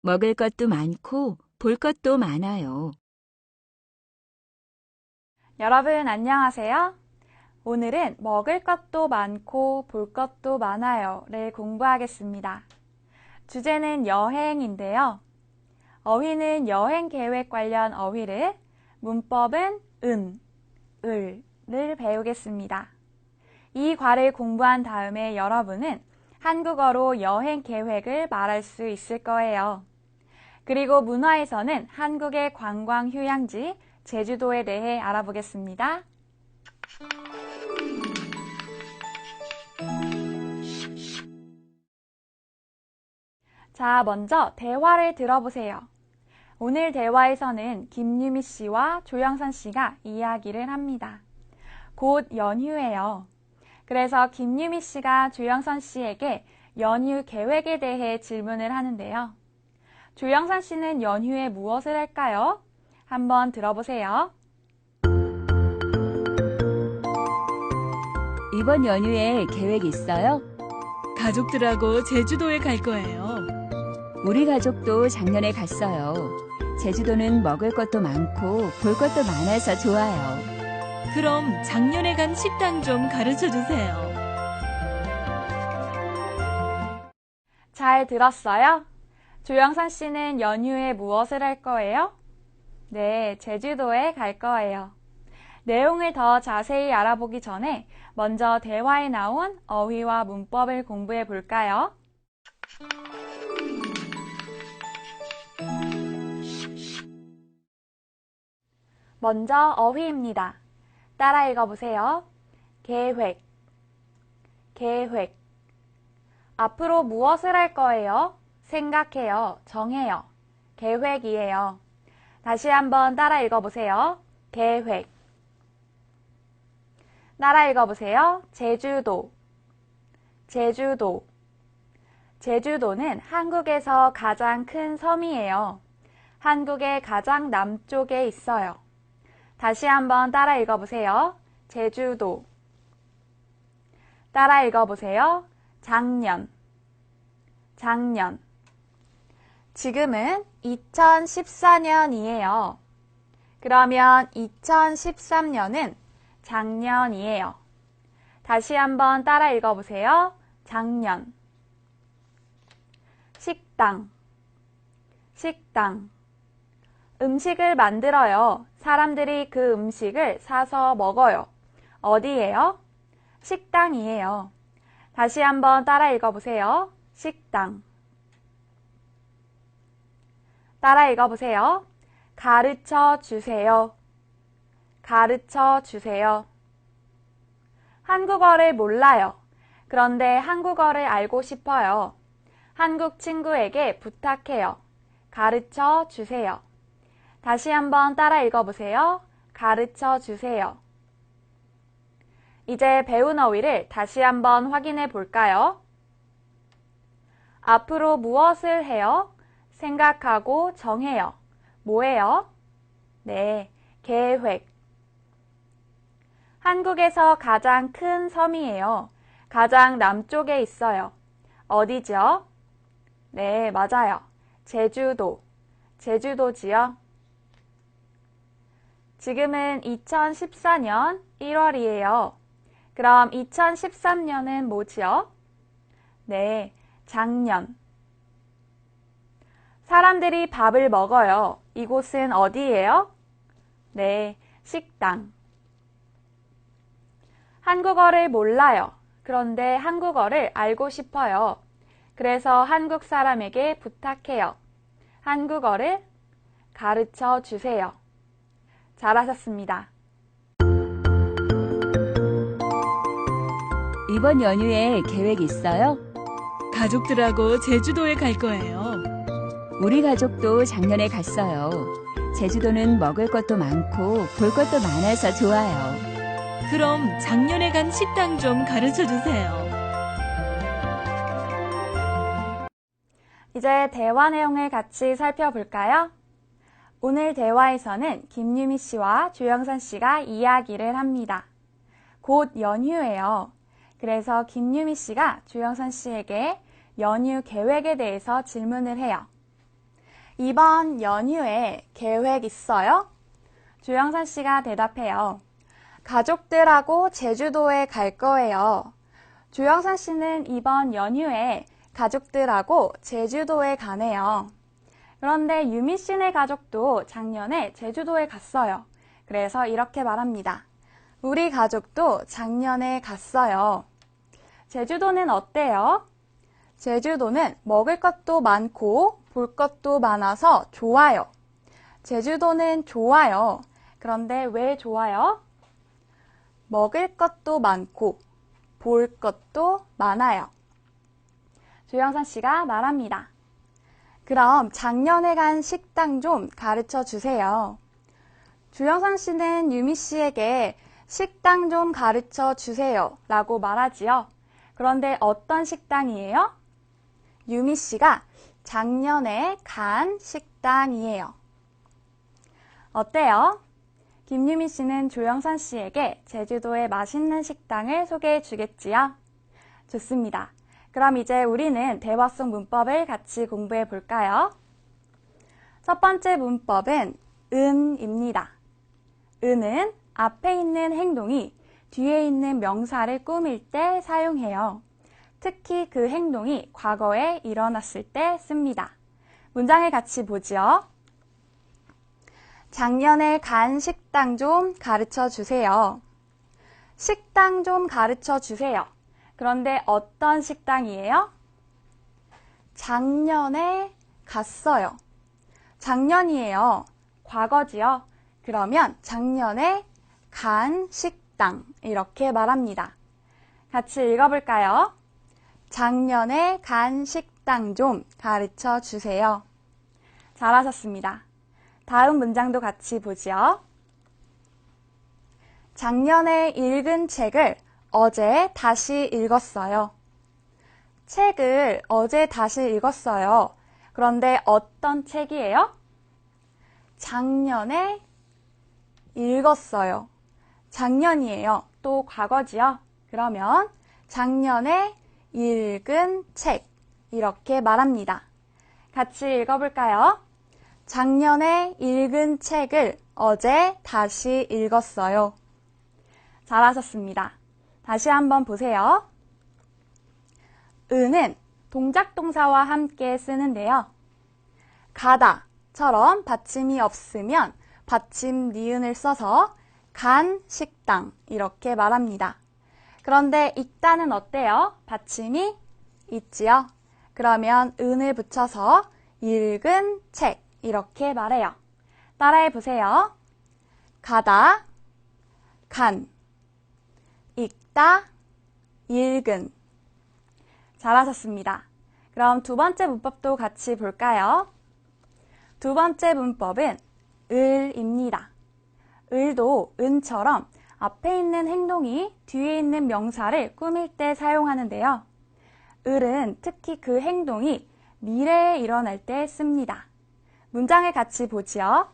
먹을 것도 많고 볼 것도 많아요. 여러분 안녕하세요. 오늘은 먹을 것도 많고 볼 것도 많아요를 공부하겠습니다. 주제는 여행인데요. 어휘는 여행 계획 관련 어휘를, 문법은 을을 배우겠습니다. 이 과를 공부한 다음에 여러분은 한국어로 여행 계획을 말할 수 있을 거예요. 그리고 문화에서는 한국의 관광 휴양지, 제주도에 대해 알아보겠습니다. 자, 먼저 대화를 들어보세요. 오늘 대화에서는 김유미 씨와 조영선 씨가 이야기를 합니다. 곧 연휴예요. 그래서 김유미 씨가 조영선 씨에게 연휴 계획에 대해 질문을 하는데요. 조영선 씨는 연휴에 무엇을 할까요? 한번 들어보세요. 이번 연휴에 계획 있어요? 가족들하고 제주도에 갈 거예요. 우리 가족도 작년에 갔어요. 제주도는 먹을 것도 많고 볼 것도 많아서 좋아요. 그럼 작년에 간 식당 좀 가르쳐 주세요. 잘 들었어요? 조영선 씨는 연휴에 무엇을 할 거예요? 네, 제주도에 갈 거예요. 내용을 더 자세히 알아보기 전에 먼저 대화에 나온 어휘와 문법을 공부해 볼까요? 먼저 어휘입니다. 따라 읽어보세요. 계획, 계획. 앞으로 무엇을 할 거예요? 생각해요, 정해요. 계획이에요. 다시 한번 따라 읽어보세요. 계획. 따라 읽어보세요. 제주도, 제주도. 제주도는 한국에서 가장 큰 섬이에요. 한국의 가장 남쪽에 있어요. 다시 한번 따라 읽어보세요. 제주도. 따라 읽어보세요. 작년, 작년. 지금은 2014년이에요. 그러면 2013년은 작년이에요. 다시 한번 따라 읽어보세요. 작년. 식당, 식당. 음식을 만들어요. 사람들이 그 음식을 사서 먹어요. 어디예요? 식당이에요. 다시 한번 따라 읽어보세요. 식당. 따라 읽어보세요. 가르쳐 주세요. 가르쳐 주세요. 한국어를 몰라요. 그런데 한국어를 알고 싶어요. 한국 친구에게 부탁해요. 가르쳐 주세요. 다시 한번 따라 읽어보세요. 가르쳐 주세요. 이제 배운 어휘를 다시 한번 확인해 볼까요? 앞으로 무엇을 해요? 생각하고 정해요. 뭐예요? 네, 계획. 한국에서 가장 큰 섬이에요. 가장 남쪽에 있어요. 어디죠? 네, 맞아요. 제주도. 제주도지요. 지금은 2014년 1월이에요. 그럼 2013년은 뭐지요? 네, 작년. 사람들이 밥을 먹어요. 이곳은 어디예요? 네, 식당. 한국어를 몰라요. 그런데 한국어를 알고 싶어요. 그래서 한국 사람에게 부탁해요. 한국어를 가르쳐 주세요. 잘하셨습니다. 이번 연휴에 계획 있어요? 가족들하고 제주도에 갈 거예요. 우리 가족도 작년에 갔어요. 제주도는 먹을 것도 많고 볼 것도 많아서 좋아요. 그럼 작년에 간 식당 좀 가르쳐 주세요. 이제 대화 내용을 같이 살펴볼까요? 오늘 대화에서는 김유미 씨와 조영선 씨가 이야기를 합니다. 곧 연휴예요. 그래서 김유미 씨가 조영선 씨에게 연휴 계획에 대해서 질문을 해요. 이번 연휴에 계획 있어요? 조영선 씨가 대답해요. 가족들하고 제주도에 갈 거예요. 조영선 씨는 이번 연휴에 가족들하고 제주도에 가네요. 그런데 유미 씨네 가족도 작년에 제주도에 갔어요. 그래서 이렇게 말합니다. 우리 가족도 작년에 갔어요. 제주도는 어때요? 제주도는 먹을 것도 많고 볼 것도 많아서 좋아요. 제주도는 좋아요. 그런데 왜 좋아요? 먹을 것도 많고 볼 것도 많아요. 조영선 씨가 말합니다. 그럼 작년에 간 식당 좀 가르쳐 주세요. 조영선 씨는 유미 씨에게 식당 좀 가르쳐 주세요 라고 말하지요. 그런데 어떤 식당이에요? 유미 씨가 작년에 간 식당이에요. 어때요? 김유미 씨는 조영선 씨에게 제주도의 맛있는 식당을 소개해 주겠지요? 좋습니다. 그럼 이제 우리는 대화 속 문법을 같이 공부해 볼까요? 첫 번째 문법은 은입니다. 은은 앞에 있는 행동이 뒤에 있는 명사를 꾸밀 때 사용해요. 특히 그 행동이 과거에 일어났을 때 씁니다. 문장을 같이 보지요. 작년에 간 식당 좀 가르쳐 주세요. 식당 좀 가르쳐 주세요. 그런데 어떤 식당이에요? 작년에 갔어요. 작년이에요. 과거지요. 그러면 작년에 간 식당 이렇게 말합니다. 같이 읽어볼까요? 작년에 간 식당 좀 가르쳐 주세요. 잘하셨습니다. 다음 문장도 같이 보지요. 작년에 읽은 책을 어제 다시 읽었어요. 책을 어제 다시 읽었어요. 그런데 어떤 책이에요? 작년에 읽었어요. 작년이에요. 또 과거지요. 그러면 작년에 읽은 책 이렇게 말합니다. 같이 읽어볼까요? 작년에 읽은 책을 어제 다시 읽었어요. 잘하셨습니다. 다시 한번 보세요. 은은 동작 동사와 함께 쓰는데요. 가다처럼 받침이 없으면 받침 니은을 써서 간 식당 이렇게 말합니다. 그런데 있다는 어때요? 받침이 있지요? 그러면 은을 붙여서 읽은 책 이렇게 말해요. 따라해 보세요. 가다, 간, 읽다, 읽은. 잘하셨습니다. 그럼 두 번째 문법도 같이 볼까요? 두 번째 문법은 을입니다. 을도 은처럼 앞에 있는 행동이 뒤에 있는 명사를 꾸밀 때 사용하는데요. 을은 특히 그 행동이 미래에 일어날 때 씁니다. 문장을 같이 보지요.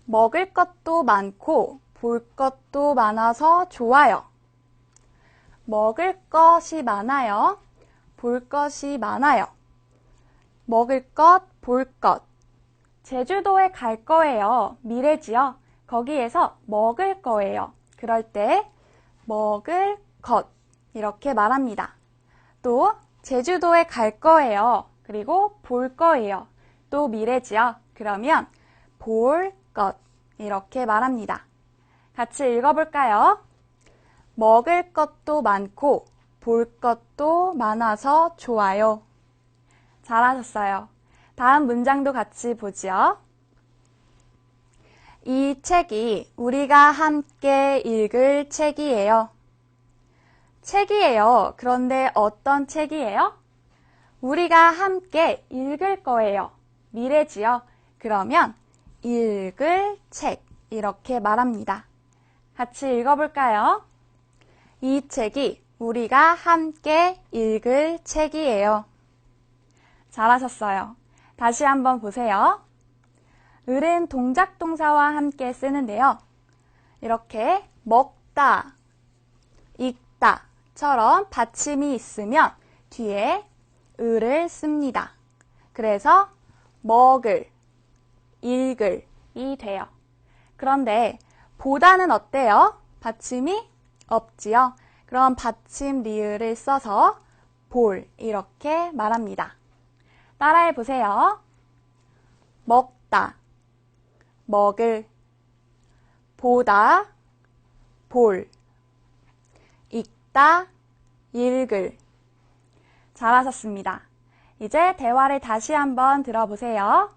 먹을 것도 많고 볼 것도 많아서 좋아요. 먹을 것이 많아요. 볼 것이 많아요. 먹을 것, 볼 것. 제주도에 갈 거예요. 미래지요. 거기에서 먹을 거예요. 그럴 때 먹을 것 이렇게 말합니다. 또 제주도에 갈 거예요. 그리고 볼 거예요. 또 미래지요. 그러면 볼 것 이렇게 말합니다. 같이 읽어볼까요? 먹을 것도 많고 볼 것도 많아서 좋아요. 잘하셨어요. 다음 문장도 같이 보지요. 이 책이 우리가 함께 읽을 책이에요. 책이에요. 그런데 어떤 책이에요? 우리가 함께 읽을 거예요. 미래지요. 그러면 읽을 책 이렇게 말합니다. 같이 읽어볼까요? 이 책이 우리가 함께 읽을 책이에요. 잘하셨어요. 다시 한번 보세요. 을은 동작 동사와 함께 쓰는데요. 이렇게 먹다, 읽다처럼 받침이 있으면 뒤에 을을 씁니다. 그래서 먹을, 읽을이 돼요. 그런데 보다는 어때요? 받침이 없지요? 그럼 받침 리을을 써서 볼 이렇게 말합니다. 따라해 보세요. 먹다, 먹을, 보다, 볼, 읽다, 읽을. 잘하셨습니다. 이제 대화를 다시 한번 들어보세요.